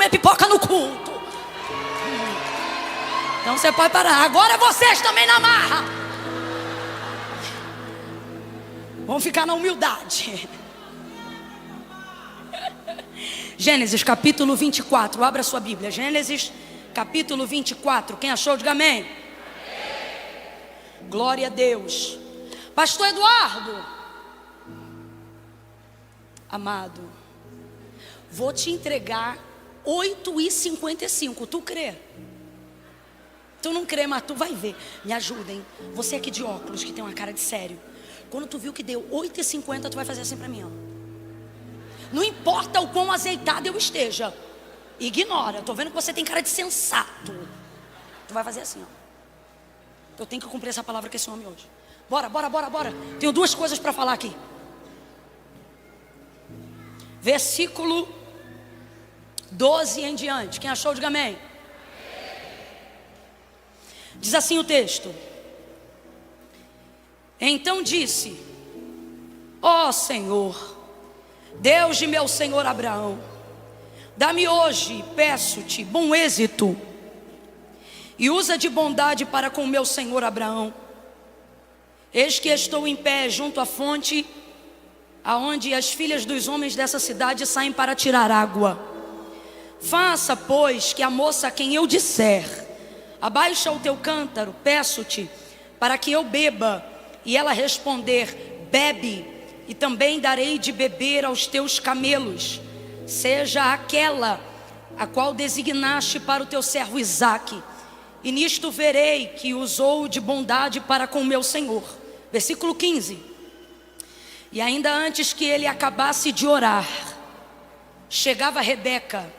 comer pipoca no culto. Então você pode parar. Agora vocês também na marra. Vamos ficar na humildade. Gênesis capítulo 24. Abra sua Bíblia. Gênesis capítulo 24. Quem achou, diga amém. Glória a Deus. Pastor Eduardo, amado, vou te entregar 8h55. Tu crê? Tu não crê, mas tu vai ver. Me ajudem. Você aqui de óculos, que tem uma cara de sério. Quando tu viu que deu 8h50, tu vai fazer assim pra mim, ó. Não importa o quão azeitado eu esteja, ignora. Tô vendo que você tem cara de sensato. Tu vai fazer assim, ó. Eu tenho que cumprir essa palavra com esse homem hoje. Bora. Tenho duas coisas para falar aqui. Versículo 12 em diante. Quem achou, diga amém. Diz assim o texto: então disse: ó Senhor, Deus de meu senhor Abraão, dá-me hoje, peço-te, bom êxito, e usa de bondade para com meu senhor Abraão. Eis que estou em pé junto à fonte, aonde as filhas dos homens dessa cidade saem para tirar água. Faça, pois, que a moça a quem eu disser: abaixa o teu cântaro, peço-te, para que eu beba, e ela responder: bebe, e também darei de beber aos teus camelos, seja aquela a qual designaste para o teu servo Isaque. E nisto verei que usou de bondade para com meu senhor. Versículo 15. E ainda antes que ele acabasse de orar, chegava Rebeca,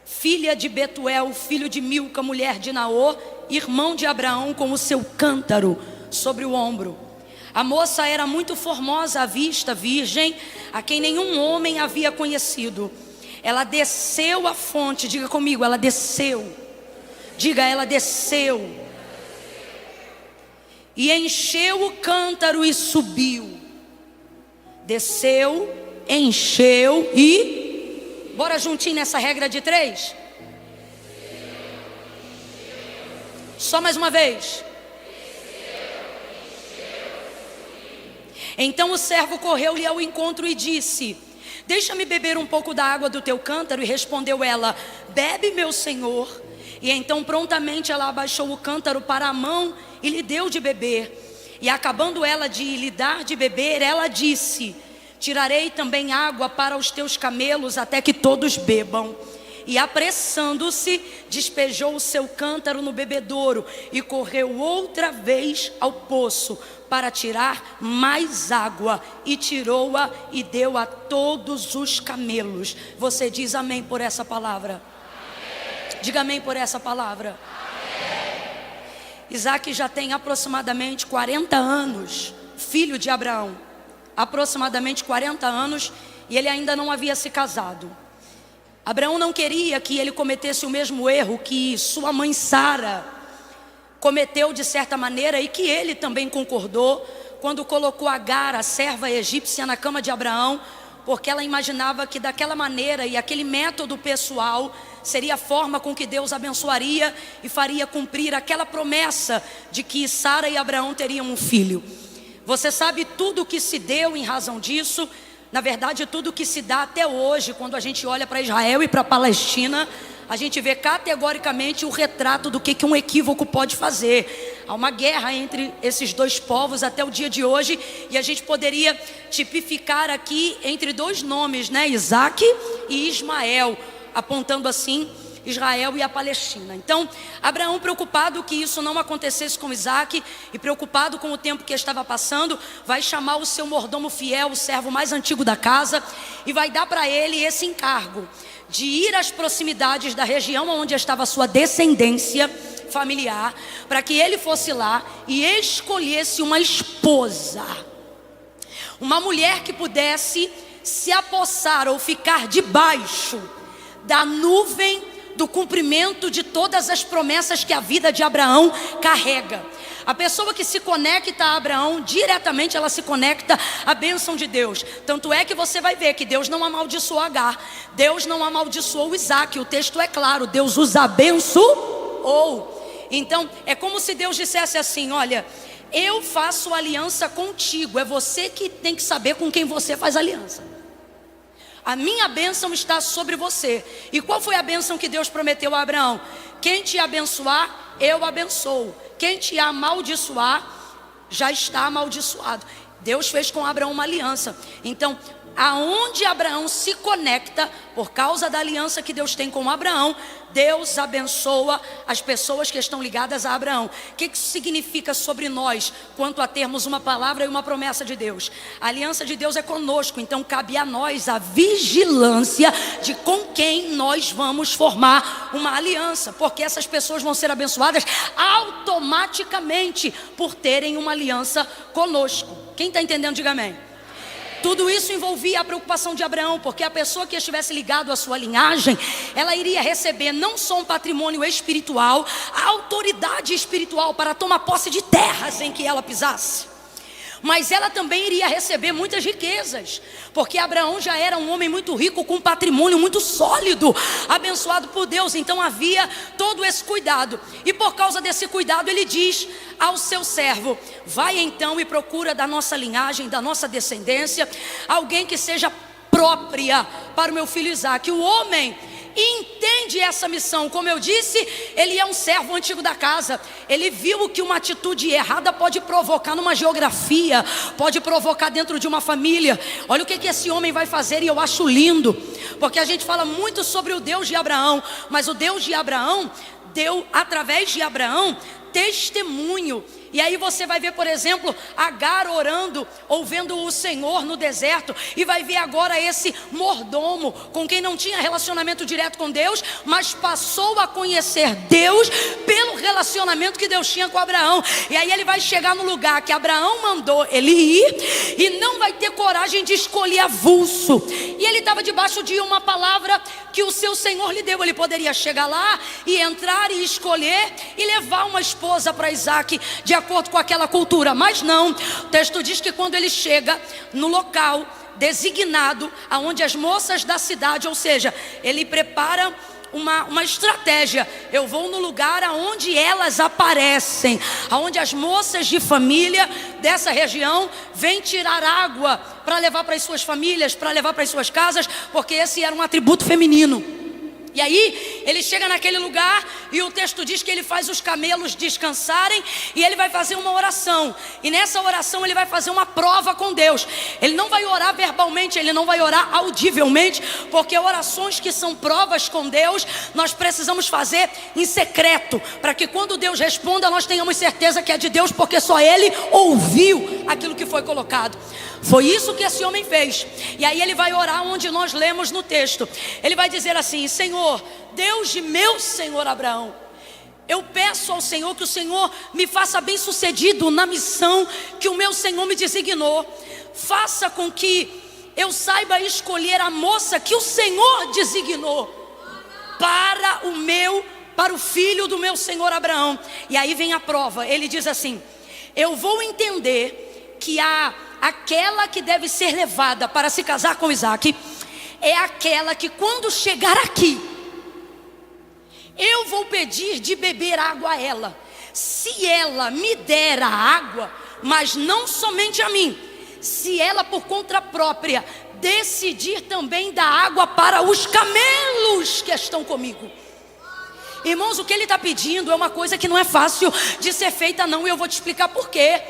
filha de Betuel, filho de Milca, mulher de Naor, irmão de Abraão, com o seu cântaro sobre o ombro. A moça era muito formosa à vista, virgem, a quem nenhum homem havia conhecido. Ela desceu à fonte, diga comigo, ela desceu. Diga, ela desceu. E encheu o cântaro e subiu. Desceu, encheu e... Bora juntinho nessa regra de 3? Só mais uma vez. Então o servo correu-lhe ao encontro e disse: deixa-me beber um pouco da água do teu cântaro. E respondeu ela: bebe, meu senhor. E então prontamente ela abaixou o cântaro para a mão e lhe deu de beber. E acabando ela de lhe dar de beber, ela disse: tirarei também água para os teus camelos, até que todos bebam. E apressando-se, despejou o seu cântaro no bebedouro e correu outra vez ao poço para tirar mais água, e tirou-a e deu a todos os camelos. Você diz amém por essa palavra? Amém. Diga amém por essa palavra. Amém. Isaque já tem aproximadamente 40 anos, filho de Abraão, aproximadamente 40 anos, e ele ainda não havia se casado. Abraão não queria que ele cometesse o mesmo erro que sua mãe Sara cometeu de certa maneira, e que ele também concordou, quando colocou Agar, a serva egípcia, na cama de Abraão, porque ela imaginava que daquela maneira e aquele método pessoal seria a forma com que Deus abençoaria e faria cumprir aquela promessa de que Sara e Abraão teriam um filho. Você sabe tudo o que se deu em razão disso. Na verdade, tudo que se dá até hoje, quando a gente olha para Israel e para a Palestina, a gente vê categoricamente o retrato do que um equívoco pode fazer. Há uma guerra entre esses dois povos até o dia de hoje, e a gente poderia tipificar aqui entre dois nomes, né? Isaque e Ismael, apontando assim Israel e a Palestina. Então, Abraão, preocupado que isso não acontecesse com Isaque e preocupado com o tempo que estava passando, vai chamar o seu mordomo fiel, o servo mais antigo da casa, e vai dar para ele esse encargo de ir às proximidades da região onde estava a sua descendência familiar, para que ele fosse lá e escolhesse uma esposa, uma mulher que pudesse se apossar ou ficar debaixo da nuvem do cumprimento de todas as promessas que a vida de Abraão carrega. A pessoa que se conecta a Abraão, diretamente ela se conecta à bênção de Deus. Tanto é que você vai ver que Deus não amaldiçoou Agar, Deus não amaldiçoou Isaac, o texto é claro, Deus os abençoou. Então, é como se Deus dissesse assim: olha, eu faço aliança contigo, é você que tem que saber com quem você faz aliança. A minha bênção está sobre você. E qual foi a bênção que Deus prometeu a Abraão? Quem te abençoar, eu abençoo. Quem te amaldiçoar, já está amaldiçoado. Deus fez com Abraão uma aliança. Então, aonde Abraão se conecta, por causa da aliança que Deus tem com Abraão, Deus abençoa as pessoas que estão ligadas a Abraão. O que isso significa sobre nós, quanto a termos uma palavra e uma promessa de Deus? A aliança de Deus é conosco, então cabe a nós a vigilância de com quem nós vamos formar uma aliança, porque essas pessoas vão ser abençoadas automaticamente por terem uma aliança conosco. Quem está entendendo, diga amém. Tudo isso envolvia a preocupação de Abraão, porque a pessoa que estivesse ligada à sua linhagem, ela iria receber não só um patrimônio espiritual, a autoridade espiritual para tomar posse de terras em que ela pisasse, mas ela também iria receber muitas riquezas, porque Abraão já era um homem muito rico, com um patrimônio muito sólido, abençoado por Deus. Então havia todo esse cuidado, e por causa desse cuidado ele diz ao seu servo: vai então e procura da nossa linhagem, da nossa descendência, alguém que seja própria para o meu filho Isaque. O homem entende essa missão. Como eu disse, ele é um servo antigo da casa. Ele viu que uma atitude errada pode provocar numa geografia, pode provocar dentro de uma família. Olha o que esse homem vai fazer, e eu acho lindo, porque a gente fala muito sobre o Deus de Abraão, mas o Deus de Abraão deu, através de Abraão, testemunho. E aí você vai ver, por exemplo, Agar orando, ou vendo o Senhor no deserto, e vai ver agora esse mordomo, com quem não tinha relacionamento direto com Deus, mas passou a conhecer Deus pelo relacionamento que Deus tinha com Abraão. E aí ele vai chegar no lugar que Abraão mandou ele ir, e não vai ter coragem de escolher avulso. E ele estava debaixo de uma palavra que o seu Senhor lhe deu. Ele poderia chegar lá e entrar e escolher e levar uma esposa para Isaque, de acordo com aquela cultura, mas não. O texto diz que quando ele chega no local designado, aonde as moças da cidade, ou seja, ele prepara uma estratégia: eu vou no lugar aonde elas aparecem, aonde as moças de família dessa região vêm tirar água para levar para as suas famílias, para levar para as suas casas, porque esse era um atributo feminino. E aí ele chega naquele lugar, e o texto diz que ele faz os camelos descansarem, e ele vai fazer uma oração. E nessa oração ele vai fazer uma prova com Deus. Ele não vai orar verbalmente, ele não vai orar audivelmente, porque orações que são provas com Deus, nós precisamos fazer em secreto, para que quando Deus responda, nós tenhamos certeza que é de Deus, porque só Ele ouviu aquilo que foi colocado. Foi isso que esse homem fez. E aí ele vai orar onde nós lemos no texto. Ele vai dizer assim: Senhor, Deus de meu senhor Abraão, eu peço ao Senhor que o Senhor me faça bem sucedido na missão que o meu Senhor me designou. Faça com que eu saiba escolher a moça que o Senhor designou para o filho do meu senhor Abraão. E aí vem a prova. Ele diz assim: eu vou entender que aquela que deve ser levada para se casar com Isaque é aquela que, quando chegar aqui, eu vou pedir de beber água a ela. Se ela me der a água, mas não somente a mim, se ela por conta própria decidir também dar água para os camelos que estão comigo. Irmãos, o que ele está pedindo é uma coisa que não é fácil de ser feita não, e eu vou te explicar por quê.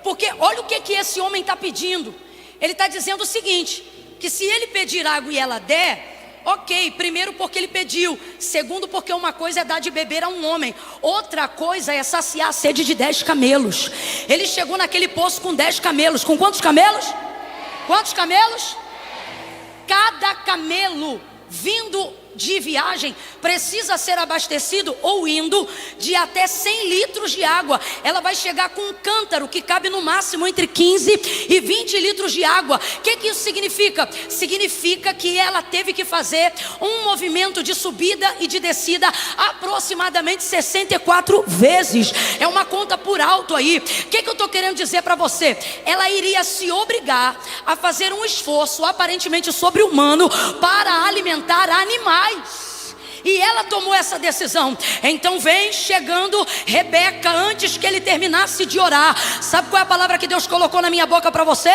Porque olha o que esse homem está pedindo. Ele está dizendo o seguinte: que se ele pedir água e ela der, ok, primeiro porque ele pediu, segundo porque uma coisa é dar de beber a um homem, outra coisa é saciar a sede de 10 camelos. Ele chegou naquele poço com 10 camelos. Com quantos camelos? Quantos camelos? Cada camelo vindo de viagem precisa ser abastecido ou indo de até 100 litros de água. Ela vai chegar com um cântaro que cabe no máximo entre 15 e 20 litros de água. O que isso significa? Significa que ela teve que fazer um movimento de subida e de descida aproximadamente 64 vezes. É uma conta por alto aí. O que eu estou querendo dizer para você? Ela iria se obrigar a fazer um esforço aparentemente sobre-humano para alimentar animais. E ela tomou essa decisão. Então vem chegando Rebeca antes que ele terminasse de orar. Sabe qual é a palavra que Deus colocou na minha boca para você?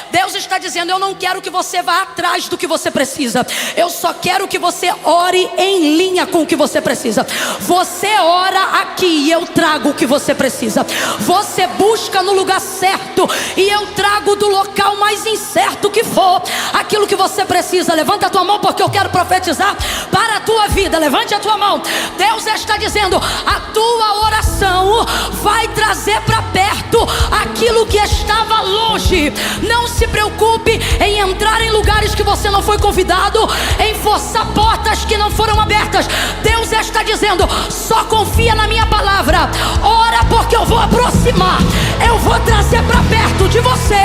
Deus está dizendo: eu não quero que você vá atrás do que você precisa. Eu só quero que você ore em linha com o que você precisa. Você ora aqui e eu trago o que você precisa. Você busca no lugar certo e eu trago do local mais incerto que for aquilo que você precisa. Levanta a tua mão, porque eu quero profetizar para a tua vida. Levante a tua mão. Deus está dizendo: a tua oração vai trazer para perto aquilo que estava longe. Não se preocupe em entrar em lugares que você não foi convidado, em forçar portas que não foram abertas. Deus está dizendo: só confia na minha palavra. Ora, porque eu vou aproximar, eu vou trazer para perto de você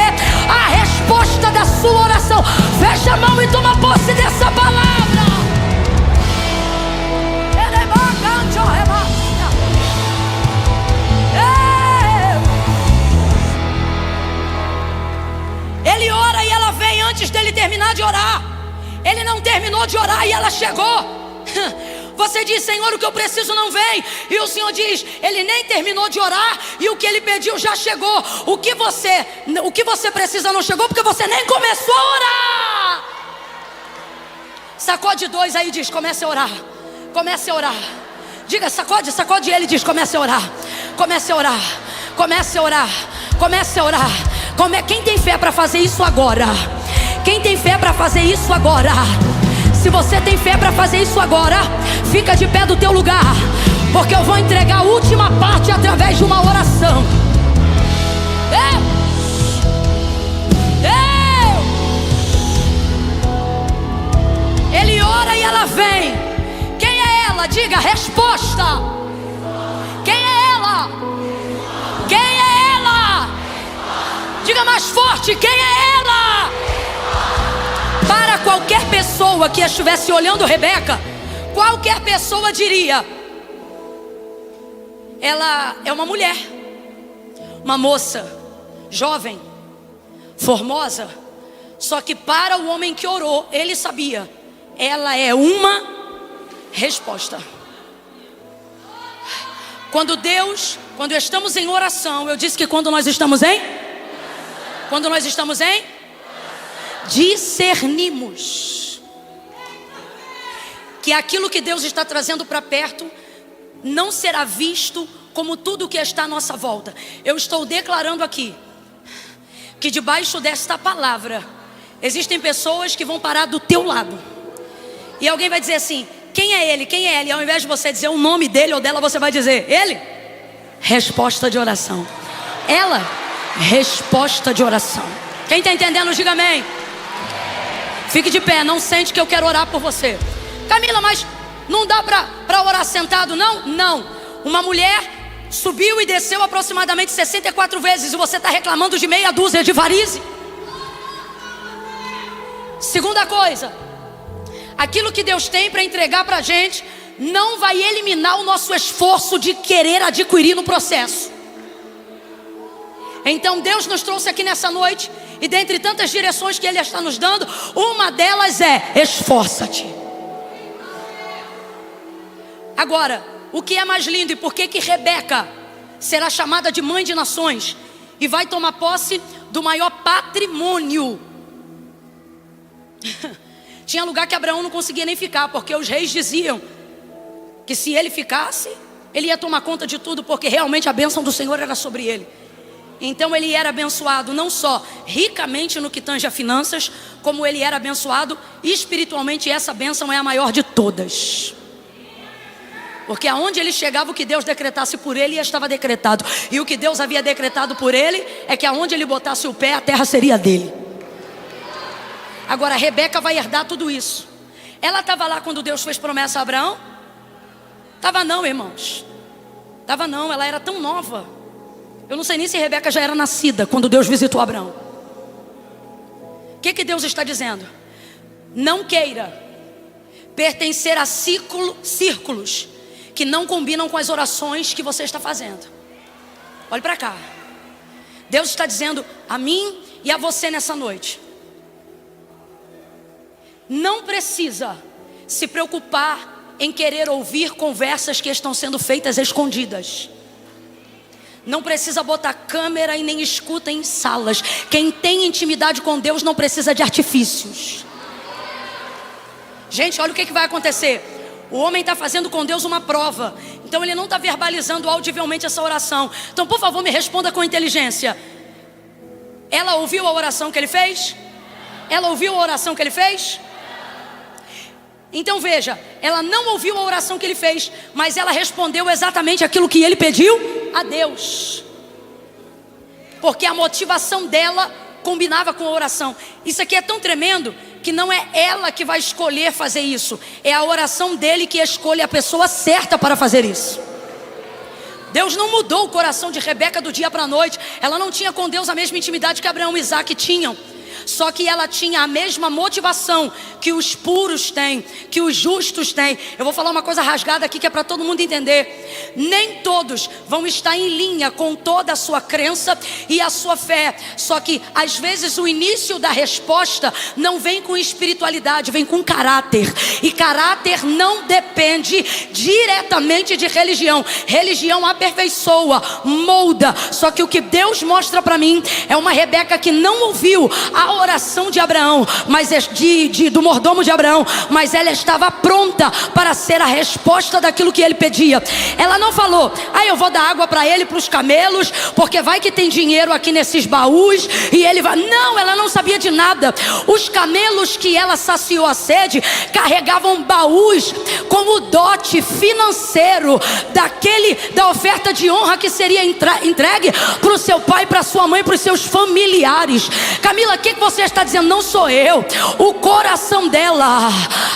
a resposta da sua oração. Fecha a mão e toma posse dessa palavra. Ele ora e ela vem antes dele terminar de orar. Ele não terminou de orar e ela chegou. Você diz: Senhor, o que eu preciso não vem. E o Senhor diz: ele nem terminou de orar e o que ele pediu já chegou. O que você precisa não chegou porque você nem começou a orar. Sacode dois aí e diz: comece a orar. Comece a orar. Diga: sacode ele e diz: comece a orar. Comece a orar. Comece a orar. Comece a orar. Quem tem fé para fazer isso agora? Quem tem fé para fazer isso agora? Se você tem fé para fazer isso agora, fica de pé do teu lugar, porque eu vou entregar a última parte através de uma oração. Ele ora e ela vem. Quem é ela? Diga: resposta. Quem é ela? Quem é ela? Diga mais forte: quem é ela? Para qualquer pessoa que estivesse olhando Rebeca, qualquer pessoa diria: ela é uma mulher, uma moça, jovem, formosa. Só que para o homem que orou, ele sabia: ela é uma resposta. Quando estamos em oração, eu disse que quando nós estamos em discernimos que aquilo que Deus está trazendo para perto não será visto como tudo que está à nossa volta. Eu estou declarando aqui que debaixo desta palavra existem pessoas que vão parar do teu lado e alguém vai dizer assim: quem é ele? Quem é ela? E ao invés de você dizer o nome dele ou dela, você vai dizer: ele? Resposta de oração. Ela? Resposta de oração. Quem está entendendo, diga amém. Fique de pé, não sente que eu quero orar por você. Camila, mas não dá para orar sentado, não? Não. Uma mulher subiu e desceu aproximadamente 64 vezes e você está reclamando de meia dúzia de varizes? Segunda coisa, aquilo que Deus tem para entregar para a gente não vai eliminar o nosso esforço de querer adquirir no processo. Então Deus nos trouxe aqui nessa noite, e dentre tantas direções que Ele está nos dando, uma delas é: esforça-te. Agora, o que é mais lindo e por que Rebeca será chamada de mãe de nações e vai tomar posse do maior patrimônio? Tinha lugar que Abraão não conseguia nem ficar, porque os reis diziam que se ele ficasse, ele ia tomar conta de tudo, porque realmente a bênção do Senhor era sobre ele. Então ele era abençoado não só ricamente no que tange a finanças, como ele era abençoado espiritualmente, e essa bênção é a maior de todas. Porque aonde ele chegava, o que Deus decretasse por ele já estava decretado. E o que Deus havia decretado por ele é que aonde ele botasse o pé, a terra seria dele. Agora Rebeca vai herdar tudo isso. Ela estava lá quando Deus fez promessa a Abraão? Estava não, irmãos. Estava não, ela era tão nova. Eu não sei nem se Rebeca já era nascida quando Deus visitou Abraão. O que Deus está dizendo? Não queira pertencer a círculos que não combinam com as orações que você está fazendo. Olhe para cá. Deus está dizendo a mim e a você nessa noite: não precisa se preocupar em querer ouvir conversas que estão sendo feitas escondidas. Não precisa botar câmera e nem escuta em salas. Quem tem intimidade com Deus não precisa de artifícios. Gente, olha o que vai acontecer. O homem está fazendo com Deus uma prova. Então ele não está verbalizando audivelmente essa oração. Então por favor me responda com inteligência. Ela ouviu a oração que ele fez? Ela ouviu a oração que ele fez? Então veja, ela não ouviu a oração que ele fez, mas ela respondeu exatamente aquilo que ele pediu a Deus, porque a motivação dela combinava com a oração. Isso aqui é tão tremendo que não é ela que vai escolher fazer isso, é a oração dele que escolhe a pessoa certa para fazer isso. Deus não mudou o coração de Rebeca do dia para a noite. Ela não tinha com Deus a mesma intimidade que Abraão e Isaac tinham. Só que ela tinha a mesma motivação que os puros têm, que os justos têm. Eu vou falar uma coisa rasgada aqui que é para todo mundo entender. Nem todos vão estar em linha com toda a sua crença e a sua fé. Só que às vezes o início da resposta não vem com espiritualidade, vem com caráter. E caráter não depende diretamente de religião. Religião aperfeiçoa, molda. Só que o que Deus mostra para mim é uma Rebeca que não ouviu a oração de Abraão, mas do mordomo de Abraão, mas ela estava pronta para ser a resposta daquilo que ele pedia. Ela não falou: eu vou dar água para ele, para os camelos, porque vai que tem dinheiro aqui nesses baús e ele vai. Não, ela não sabia de nada. Os camelos que ela saciou a sede carregavam baús como dote financeiro da oferta de honra que seria entregue para o seu pai, para sua mãe, para os seus familiares. Camila, o que você está dizendo? Não sou eu. O coração dela,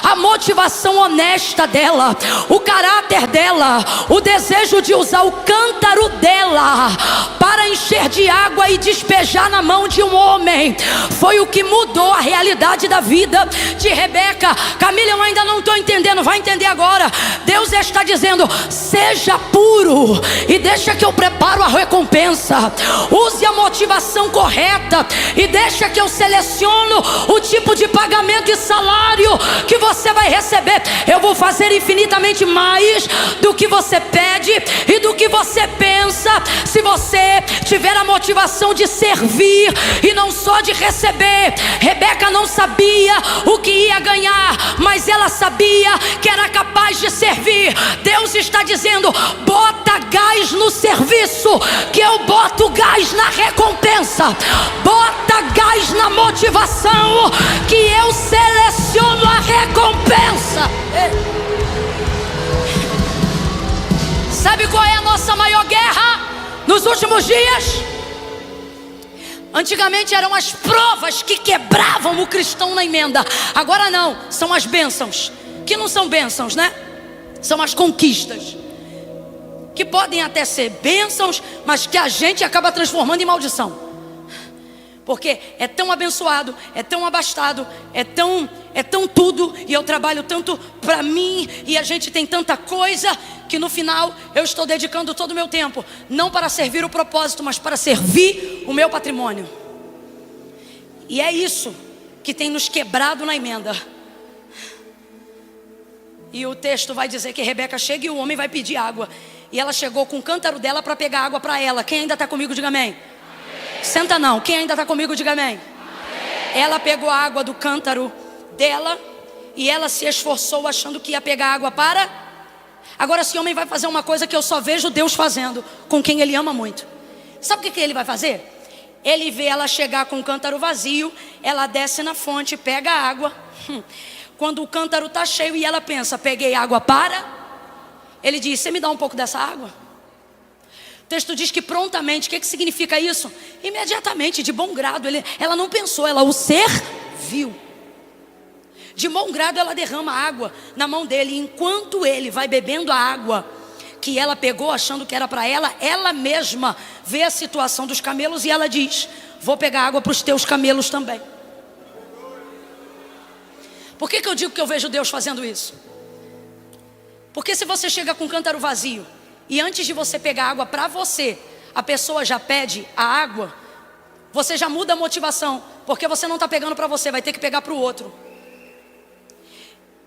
a motivação honesta dela, o caráter dela, o desejo de usar o cântaro dela para encher de água e despejar na mão de um homem, foi o que mudou a realidade da vida de Rebeca. Camila, eu ainda não estou entendendo. Vai entender agora. Deus está dizendo: seja puro e deixa que eu preparo a recompensa. Use a motivação correta e deixa que eu seleciono o tipo de pagamento e salário que você vai receber. Eu vou fazer infinitamente mais do que você pede e do que você pensa, se você tiver a motivação de servir e não só de receber. Rebeca não sabia o que ia ganhar, mas ela sabia que era capaz de servir. Deus está dizendo: bota gás no serviço, que eu boto gás na recompensa. Bota gás na motivação, que eu seleciono a recompensa. Sabe qual é a nossa maior guerra nos últimos dias? Antigamente eram as provas que quebravam o cristão na emenda. Agora não, são as bênçãos, que não são bênçãos, né? São as conquistas, que podem até ser bênçãos, mas que a gente acaba transformando em maldição. Porque é tão abençoado, é tão abastado, é tão tudo, e eu trabalho tanto para mim, e a gente tem tanta coisa, que no final eu estou dedicando todo o meu tempo, não para servir o propósito, mas para servir o meu patrimônio. E é isso que tem nos quebrado na emenda. E o texto vai dizer que Rebeca chega e o homem vai pedir água, e ela chegou com o cântaro dela para pegar água para ela. Quem ainda está comigo, diga amém. Senta não, quem ainda está comigo, diga amém. Ela pegou a água do cântaro dela e ela se esforçou achando que ia pegar água para... Agora esse homem vai fazer uma coisa que eu só vejo Deus fazendo com quem ele ama muito. Sabe o que ele vai fazer? Ele vê ela chegar com o cântaro vazio, ela desce na fonte, pega a água. Quando o cântaro está cheio e ela pensa: peguei água para... Ele diz: você me dá um pouco dessa água? O texto diz que prontamente. O que significa isso? Imediatamente, de bom grado. Ela não pensou, ela o serviu. De bom grado ela derrama água na mão dele. Enquanto ele vai bebendo a água que ela pegou achando que era para ela, ela mesma vê a situação dos camelos e ela diz: vou pegar água para os teus camelos também. Por que eu digo que eu vejo Deus fazendo isso? Porque se você chega com um cântaro vazio e antes de você pegar água para você, a pessoa já pede a água, você já muda a motivação, porque você não está pegando para você, vai ter que pegar para o outro.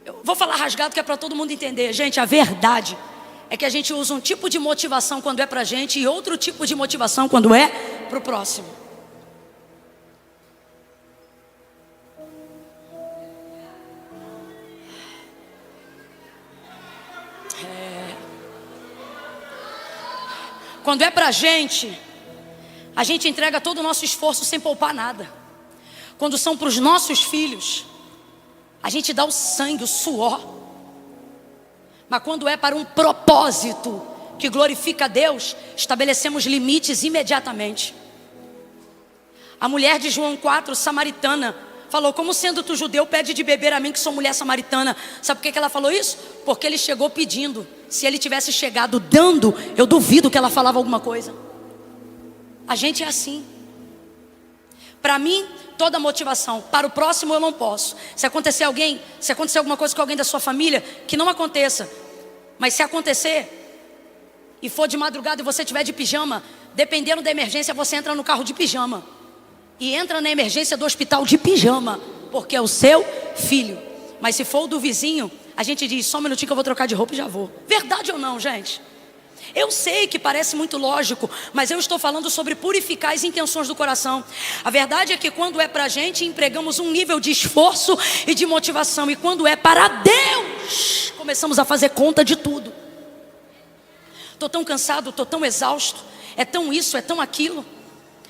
Eu vou falar rasgado que é para todo mundo entender. Gente, a verdade é que a gente usa um tipo de motivação quando é para a gente e outro tipo de motivação quando é para o próximo. Quando é pra gente, a gente entrega todo o nosso esforço sem poupar nada. Quando são para os nossos filhos, a gente dá o sangue, o suor. Mas quando é para um propósito que glorifica a Deus, estabelecemos limites imediatamente. A mulher de João 4, samaritana, falou: como sendo tu judeu, pede de beber a mim que sou mulher samaritana. Sabe por que ela falou isso? Porque ele chegou pedindo. Se ele tivesse chegado dando, eu duvido que ela falava alguma coisa. A gente é assim. Para mim, toda motivação. Para o próximo eu não posso. Se acontecer alguma coisa com alguém da sua família, que não aconteça. Mas se acontecer e for de madrugada e você estiver de pijama, dependendo da emergência, você entra no carro de pijama e entra na emergência do hospital de pijama, porque é o seu filho. Mas se for o do vizinho, a gente diz: só um minutinho que eu vou trocar de roupa e já vou. Verdade ou não, gente? Eu sei que parece muito lógico, mas eu estou falando sobre purificar as intenções do coração. A verdade é que quando é para a gente, empregamos um nível de esforço e de motivação. E quando é para Deus, começamos a fazer conta de tudo. Estou tão cansado, estou tão exausto. É tão isso, é tão aquilo.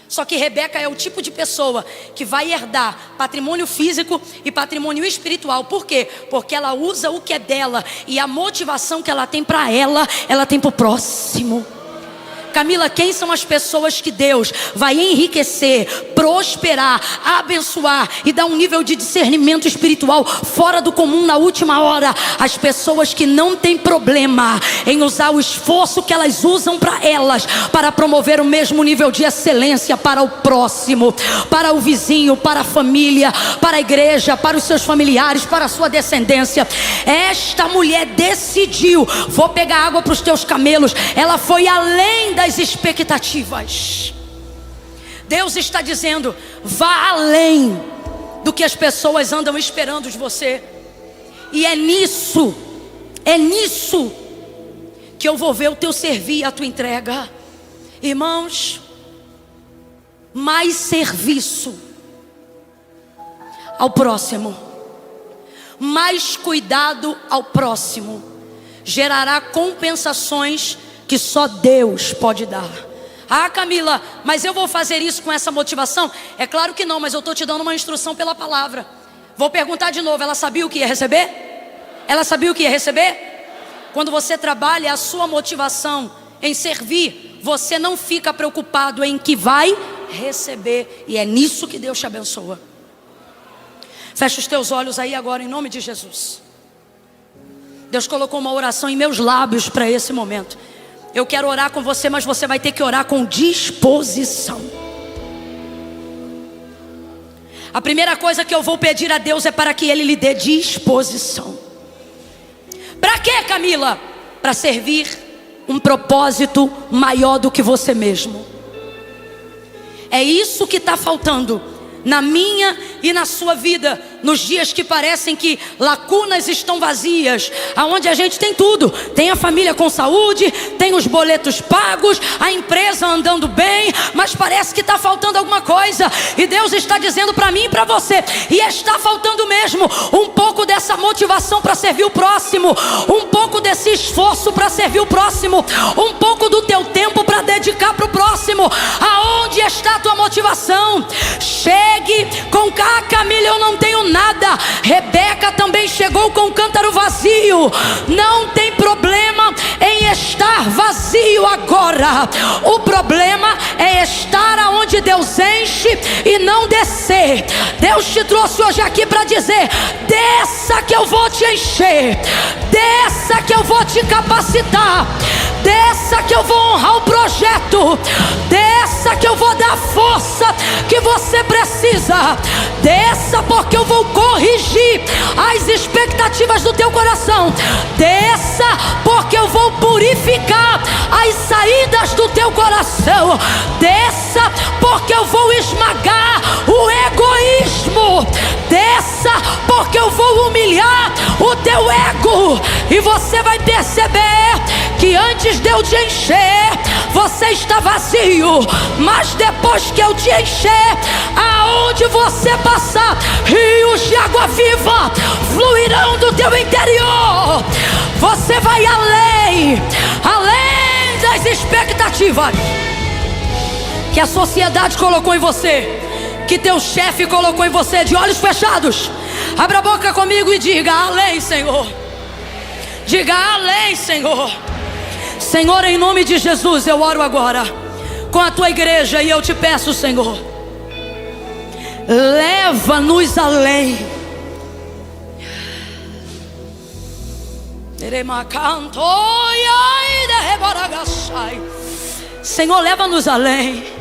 Só que Rebeca é o tipo de pessoa que vai herdar patrimônio físico e patrimônio espiritual. Por quê? Porque ela usa o que é dela. E a motivação que ela tem para ela tem para o próximo. Camila, quem são as pessoas que Deus vai enriquecer, prosperar, abençoar e dar um nível de discernimento espiritual fora do comum na última hora? As pessoas que não têm problema em usar o esforço que elas usam para elas, para promover o mesmo nível de excelência para o próximo, para o vizinho, para a família, para a igreja, para os seus familiares, para a sua descendência. Esta mulher decidiu: vou pegar água para os teus camelos. Ela foi além das expectativas. Deus está dizendo: vá além do que as pessoas andam esperando de você. E é nisso que eu vou ver o teu servir e a tua entrega. Irmãos, mais serviço ao próximo, mais cuidado ao próximo, gerará compensações que só Deus pode dar. Ah, Camila, mas eu vou fazer isso com essa motivação? É claro que não, mas eu estou te dando uma instrução pela palavra. Vou perguntar de novo: ela sabia o que ia receber? Ela sabia o que ia receber? Quando você trabalha a sua motivação em servir, você não fica preocupado em que vai receber. E é nisso que Deus te abençoa. Fecha os teus olhos aí agora, em nome de Jesus. Deus colocou uma oração em meus lábios para esse momento. Eu quero orar com você, mas você vai ter que orar com disposição. A primeira coisa que eu vou pedir a Deus é para que Ele lhe dê disposição. Para quê, Camila? Para servir um propósito maior do que você mesmo. É isso que está faltando na minha e na sua vida, nos dias que parecem que lacunas estão vazias, aonde a gente tem tudo, tem a família com saúde, tem os boletos pagos, a empresa andando bem, mas parece que está faltando alguma coisa. E Deus está dizendo para mim e para você: e está faltando mesmo um pouco dessa motivação para servir o próximo, um pouco desse esforço para servir o próximo, um pouco do teu tempo para dedicar para o próximo. Aonde está a tua motivação? Chegue com cá, Camila, eu não tenho nada. Rebeca também chegou com o cântaro vazio. Não tem problema em estar estar vazio agora. O problema é estar aonde Deus enche e não descer. Deus te trouxe hoje aqui para dizer: desça que eu vou te encher, desça que eu vou te capacitar, desça que eu vou honrar o projeto, desça que eu vou dar a força que você precisa, desça porque eu vou corrigir as expectativas do teu coração, desça porque eu vou purificar as saídas do teu coração, desça porque eu vou esmagar o egoísmo, desça porque eu vou humilhar o teu ego. E você vai perceber que antes de eu te encher, você está vazio, mas depois que eu te encher, aonde você passar, rios de água viva fluirão do teu interior. Você vai além das expectativas que a sociedade colocou em você, que teu chefe colocou em você. De olhos fechados, abra a boca comigo e diga: além, Senhor. Diga: além, Senhor. Senhor, em nome de Jesus, eu oro agora com a tua igreja e eu te peço, Senhor, leva-nos além. Senhor, leva-nos além.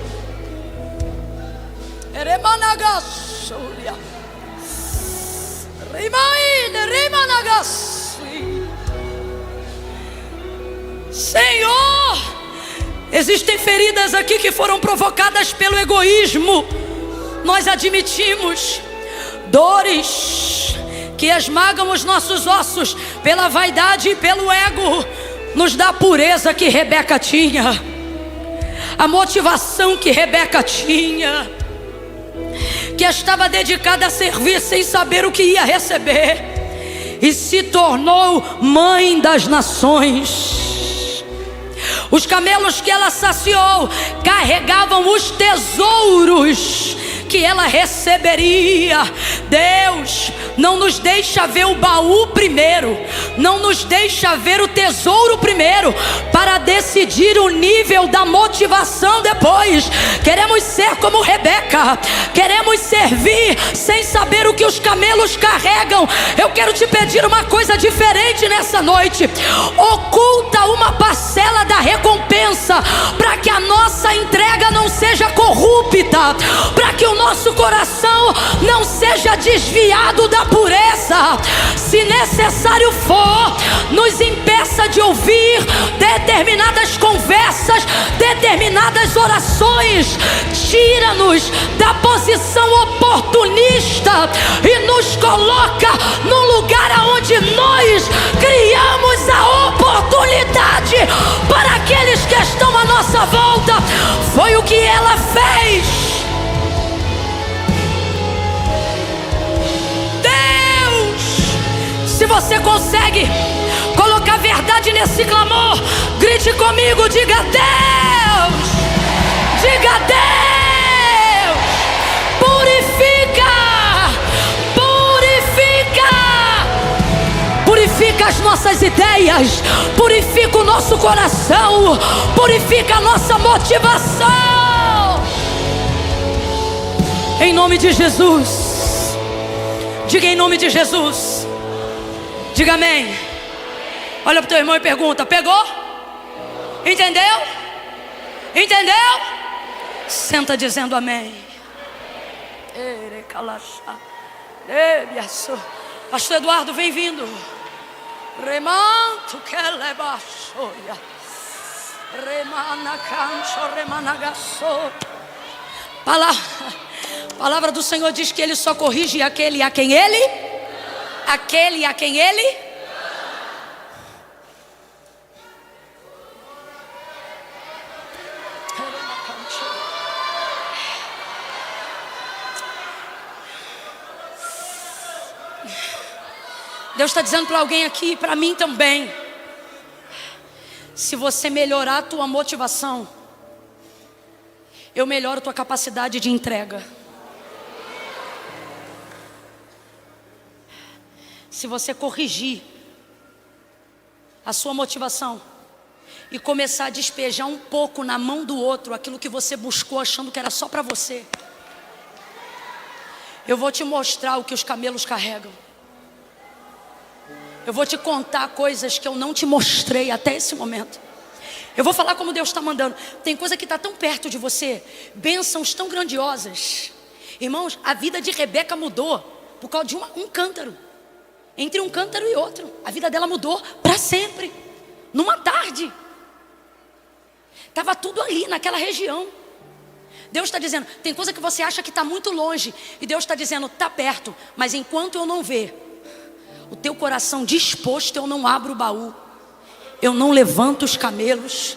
Senhor, existem feridas aqui que foram provocadas pelo egoísmo. Nós admitimos dores que esmagam os nossos ossos pela vaidade e pelo ego. Nos dá a pureza que Rebeca tinha, a motivação que Rebeca tinha, que estava dedicada a servir sem saber o que ia receber, e se tornou mãe das nações. Os camelos que ela saciou carregavam os tesouros que ela receberia. Deus não nos deixa ver o baú primeiro, não nos deixa ver o tesouro primeiro, para decidir o nível da motivação depois. Queremos ser como Rebeca, queremos servir sem saber o que os camelos carregam. Eu quero te pedir uma coisa diferente nessa noite: oculta uma parcela da recompensa, para que a nossa entrega não seja corrupta, para que o nosso coração não seja desviado da pureza. Se necessário for, nos impeça de ouvir determinadas conversas, determinadas orações. Tira-nos da posição oportunista e nos coloca no lugar onde nós criamos a oportunidade para aqueles que estão à nossa volta. Foi o que ela fez. Se você consegue colocar verdade nesse clamor, grite comigo, diga: Deus, diga: Deus, purifica, purifica, purifica as nossas ideias, purifica o nosso coração, purifica a nossa motivação, em nome de Jesus. Diga: em nome de Jesus. Diga amém. Olha para o teu irmão e pergunta: pegou? Entendeu? Entendeu? Senta dizendo amém. Pastor Eduardo, vem vindo. Remanto que lebaçoia. Remana cancho, remanagaço. Palavra do Senhor diz que Ele só corrige aquele a quem Ele... aquele a quem Ele... Deus está dizendo para alguém aqui, para mim também: se você melhorar a tua motivação, eu melhoro a tua capacidade de entrega. Se você corrigir a sua motivação, e começar a despejar um pouco na mão do outro aquilo que você buscou achando que era só para você. Eu vou te mostrar o que os camelos carregam. Eu vou te contar coisas que eu não te mostrei até esse momento. Eu vou falar como Deus está mandando. Tem coisa que está tão perto de você, bênçãos tão grandiosas. Irmãos, a vida de Rebeca mudou por causa de um cântaro. Entre um cântaro e outro, a vida dela mudou para sempre. Numa tarde. Estava tudo ali, naquela região. Deus está dizendo, tem coisa que você acha que está muito longe. E Deus está dizendo, está perto. Mas enquanto eu não ver o teu coração disposto, eu não abro o baú. Eu não levanto os camelos.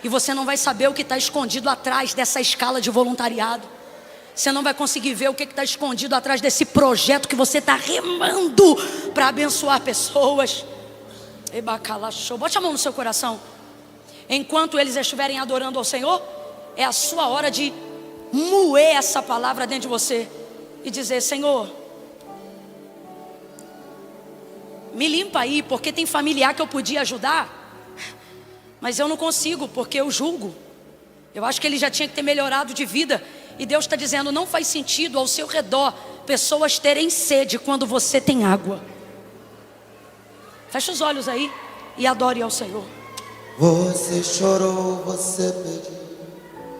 E você não vai saber o que está escondido atrás dessa escala de voluntariado. Você não vai conseguir ver o que está escondido atrás desse projeto que você está remando para abençoar pessoas. Bote a mão no seu coração. Enquanto eles estiverem adorando ao Senhor, é a sua hora de moer essa palavra dentro de você e dizer, Senhor, me limpa aí, porque tem familiar que eu podia ajudar, mas eu não consigo, porque eu julgo. Eu acho que ele já tinha que ter melhorado de vida. E Deus está dizendo, não faz sentido ao seu redor pessoas terem sede quando você tem água. Feche os olhos aí e adore ao Senhor. Você chorou, você pediu.